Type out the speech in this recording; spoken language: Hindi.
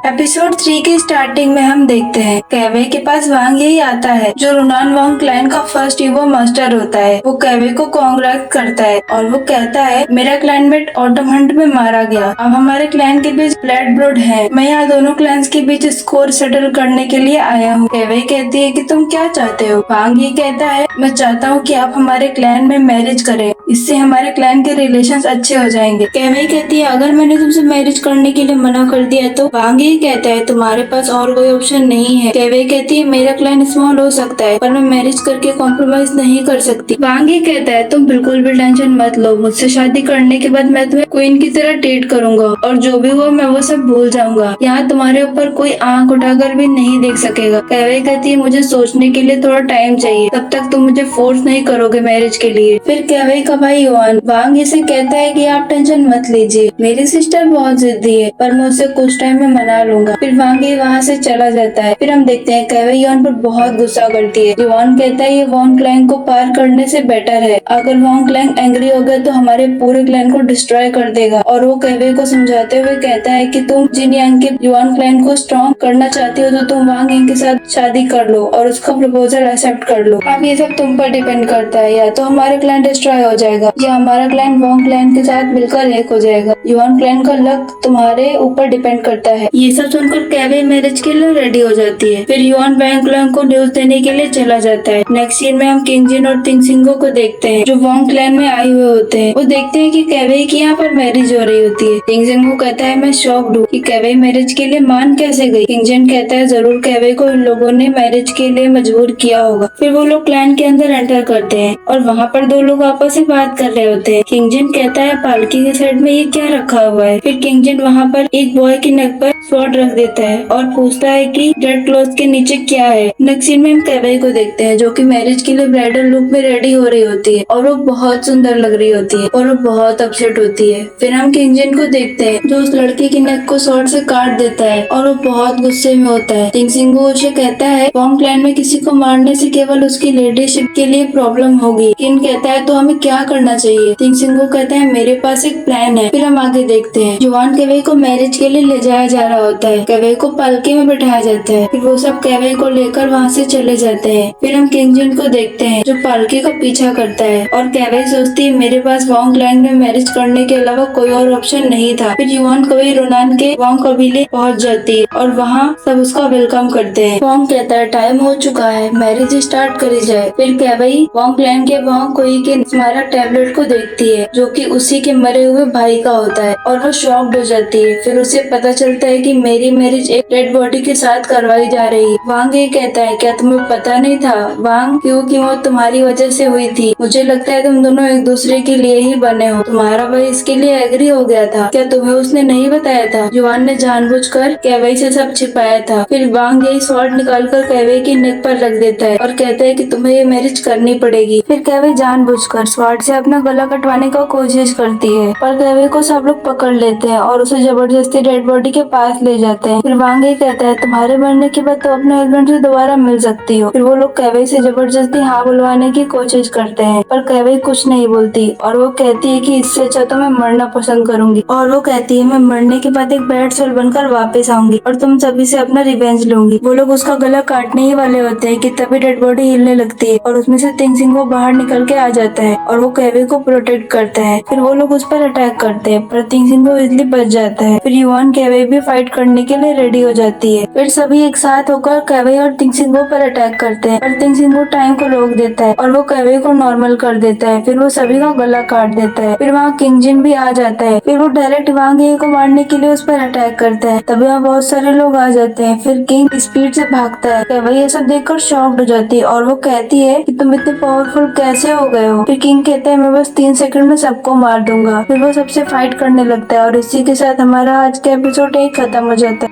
एपिसोड 3 की स्टार्टिंग में हम देखते हैं कैवे के पास वांग यही आता है जो रोनान वांग क्लैन का फर्स्ट ईवो मास्टर होता है। वो कैवे को कांग्रेट करता है और वो कहता है मेरा क्लैनमेट ऑटम हंट में मारा गया, अब हमारे क्लैन के बीच ब्लड ब्रोड है, मैं यहाँ दोनों क्लैंस के बीच स्कोर सेटल करने के लिए आया हूँ। कैवे कहती है कि तुम क्या चाहते हो? वांग ये कहता है मैं चाहता हूँ कि आप हमारे क्लैन में मैरिज करें, इससे हमारे क्लैन के रिलेशंस अच्छे हो जाएंगे। कैवे कहती है अगर मैंने तुमसे मैरिज करने के लिए मना कर दिया तो? वांग ये कहता है तुम्हारे पास और कोई ऑप्शन नहीं है। कैवे कहती है मेरा क्लैन स्मॉल हो सकता है पर मैं मैरिज करके कॉम्प्रोमाइज नहीं कर सकती। वांग ये कहता है तुम बिल्कुल भी टेंशन मत लो, मुझसे शादी करने के बाद मैं तुम्हें क्वीन की तरह ट्रीट करूंगा और जो भी हो मैं वो सब भूल जाऊंगा, यहाँ तुम्हारे ऊपर कोई आंख उठाकर भी नहीं देख सकेगा। कैवे कहती है मुझे सोचने के लिए थोड़ा टाइम चाहिए, तब तक तुम मुझे फोर्स नहीं करोगे मैरिज के लिए। फिर कैवे का भाई युआन वांग इसे कहता है कि आप टेंशन मत लीजिए, मेरी सिस्टर बहुत जिद्दी है पर मैं उसे कुछ टाइम में मना लूंगा। फिर वांग वहाँ से चला जाता है। फिर हम देखते हैं कैवे युआन पर बहुत गुस्सा करती है। युआन कहता है ये वॉन्ग क्लैन को पार करने से बेटर है, अगर वॉन्ग क्लैन एंग्री हो गया तो हमारे पूरे क्लैन को डिस्ट्रॉय कर देगा। और वो कैवे को समझाते हुए कहता है कि तुम जिन यांग के युआन क्लैन को स्ट्रॉन्ग करना चाहती हो तो तुम वांग यांग के साथ शादी कर लो और उसका प्रपोजल एक्सेप्ट कर लो। अब ये सब तुम पर डिपेंड करता है, या तो हमारा क्लैन डिस्ट्रॉय हो जाएगा या हमारा क्लैन वॉन्ग क्लैन के साथ मिलकर एक हो जाएगा। युआन क्लैन का लक तुम्हारे ऊपर डिपेंड करता है। ये सब सुनकर कैवे मैरिज के लिए रेडी हो जाती है। फिर युआन वॉन्ग क्लैन को न्यूज देने के लिए चला जाता है। नेक्स्ट सीन में हम किंग जिन और तिंग सिंगो को देखते हैं जो वॉन्ग क्लैन में आए हुए होते हैं। वो देखते हैं कि कैवे की यहाँ पर मैरिज हो रही होती है। तिंग सिंगो कहता है मैं शॉक्ड हूँ कि कैवे मैरिज के लिए मान कैसे गई। किंग जिन कहता है जरूर कैवे को इन लोगों ने मैरिज के लिए मजबूर किया होगा। फिर वो लोग क्लैन के अंदर एंटर करते हैं और वहाँ पर दो लोग आपस में बात कर रहे होते हैं। किंग जिन कहता है पालकी के साइड में ये क्या रखा हुआ है। फिर किंग जिन वहाँ पर एक बॉय के नेक पर स्वॉर्ड रख देता है और पूछता है कि रेड क्लॉथ के नीचे क्या है। नेक्स्ट सीन में हम कैवे को देखते हैं जो कि मैरिज के लिए ब्राइडल लुक में रेडी हो रही होती है और वो बहुत सुंदर लग रही होती है और वो बहुत अपसेट होती है। फिर हम किंग जिन को देखते हैं जो उस लड़की की नेक को स्वॉर्ड से काट देता है और वो बहुत गुस्से में होता है। तिंग सिंगो उसे कहता है वॉन्ग क्लैन में किसी को मारने से केवल उसकी लीडरशिप के लिए प्रॉब्लम होगी। किन कहता है तो हमें क्या करना चाहिए। तिंग सिंगो कहता है मेरे पास एक प्लान है। फिर हम आगे देखते हैं जुआन कैवे को मैरिज के लिए ले जाया जा रहा होता है। कैवे को पालकी में बैठाया जाता है। फिर वो सब कैवे को लेकर वहाँ से चले जाते हैं। फिर हम किंग जिन को देखते हैं जो पालकी का पीछा करता है और कैवे सोचती है मेरे पास वॉन्ग क्लैन में मैरिज करने के अलावा कोई और ऑप्शन नहीं था। फिर युआन कवे रोनान के वॉन्ग कबीले पहुँच जाती है और वहाँ सब उसका वेलकम करते हैं। वॉन्ग कहता है टाइम हो चुका है, मैरिज स्टार्ट करी जाए। फिर कैवे वॉन्ग क्लैन के वॉन्ग कोई के स्मारक टैबलेट को देखती है जो कि उसी के मरे हुए भाई का होता है और वो शॉक्ड हो जाती है। फिर उसे पता चलता है कि मेरी मैरिज एक डेड बॉडी के साथ करवाई जा रही है। वांग ये कहता है क्या तुम्हें पता नहीं था वांग क्योंकि वो तुम्हारी वजह से हुई थी, मुझे लगता है तुम दोनों एक दूसरे के लिए ही बने हो, तुम्हारा भाई इसके लिए एग्री हो गया था, क्या तुम्हें उसने नहीं बताया था। युआन ने जानबूझकर कैवे से सब छिपाया था। फिर वांग यही स्वॉर्ड निकालकर कैवे की नेक पर रख देता है और कहता है कि तुम्हें ये मैरिज करनी पड़ेगी। फिर कैवे जानबूझकर स्वॉर्ड से अपना गला कटवाने का कोशिश करती है पर कैवे को सब लोग पकड़ लेते हैं और उसे जबरदस्ती डेड बॉडी के पास ले जाते हैं। फिर वांग ये कहता है तुम्हारे मरने के बाद तो अपने हस्बैंड से दोबारा मिल सकती हो। फिर वो लोग कैवे से जबरदस्ती हाँ बुलवाने की कोशिश करते हैं पर कैवे कुछ नहीं बोलती और वो कहती है कि इससे अच्छा तो मैं मरना पसंद करूंगी। और वो कहती है मैं मरने के बाद एक बैड सोल बनकर वापस आऊंगी और तुम सभी से अपना रिवेंज लूंगी। वो लोग उसका गला काटने ही वाले होते हैं कि तभी डेड बॉडी हिलने लगती है और उसमें से तिंग सिंगो बाहर निकल के आ जाता है और वो कैवे को प्रोटेक्ट करता है। फिर वो लोग उस पर अटैक करते हैं पर तिंग सिंगो इजली बच जाता है। फिर युआन कैवे भी फाइट करने के लिए रेडी हो जाती है। फिर सभी एक साथ होकर कैवे और तिंग सिंगो पर अटैक करते हैं पर तिंग सिंगो टाइम को रोक देता है और वो कैवे को नॉर्मल कर देता है। फिर वो सभी का गला काट देता है। फिर वहाँ किंग जिन भी आ जाता है। फिर वो डायरेक्ट वांग ये को मारने के लिए उस पर अटैक करता है, तभी वहाँ बहुत सारे लोग आ जाते हैं। फिर किंग स्पीड से भागता है। कैवे ये सब देखकर शॉक्ड हो जाती है और वो कहती है कि तुम इतने पावरफुल कैसे हो गए हो। फिर किंग कहता है मैं बस 3 सेकंड में सबको मार दूंगा। फिर वो सबसे फाइट करने लगता है और इसी के साथ हमारा आज का एपिसोड खत्म हो जाता है।